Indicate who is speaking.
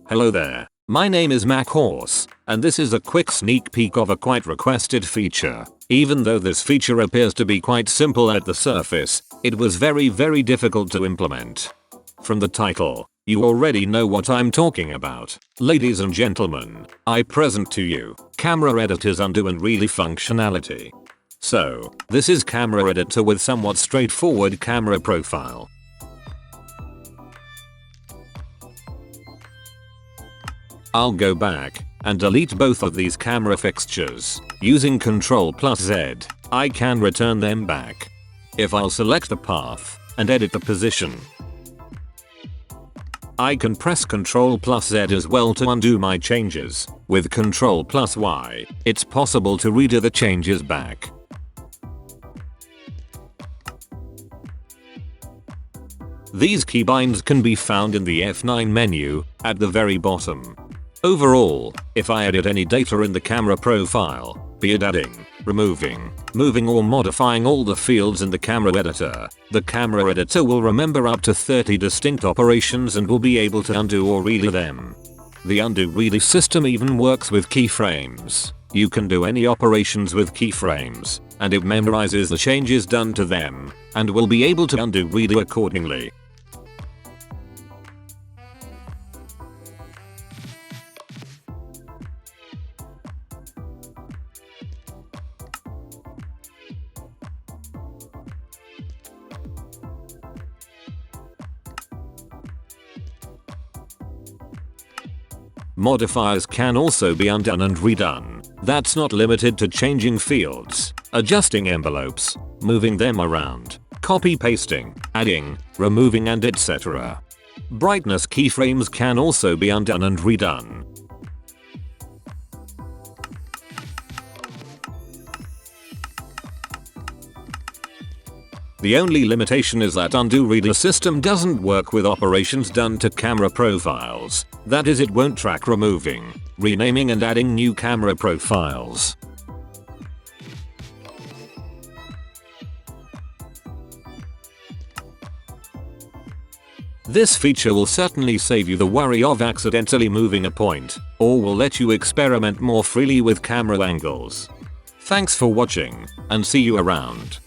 Speaker 1: Hello there, my name is McHorse, and this is a quick sneak peek of a quite requested feature. Even though this feature appears to be quite simple at the surface, it was very difficult to implement. From the title, you already know what I'm talking about. Ladies and gentlemen, I present to you Camera Editor's undo and really functionality. So, this is Camera Editor with somewhat straightforward camera profile. I'll go back and delete both of these camera fixtures. Using Ctrl Z, I can return them back. If I'll select the path and edit the position, I can press Ctrl Z as well to undo my changes. With Ctrl Y, it's possible to redo the changes back. These keybinds can be found in the F9 menu at the very bottom. Overall, if I edit any data in the camera profile, be it adding, removing, moving or modifying all the fields in the camera editor, the camera editor will remember up to 30 distinct operations and will be able to undo or redo them. The undo-redo system even works with keyframes. You can do any operations with keyframes, and it memorizes the changes done to them, and will be able to undo-redo accordingly. Modifiers can also be undone and redone. That's not limited to changing fields, adjusting envelopes, moving them around, copy-pasting, adding, removing and etc. Brightness keyframes can also be undone and redone. The only limitation is that undo-redo system doesn't work with operations done to camera profiles. That is, it won't track removing, renaming and adding new camera profiles. This feature will certainly save you the worry of accidentally moving a point, or will let you experiment more freely with camera angles. Thanks for watching, and see you around.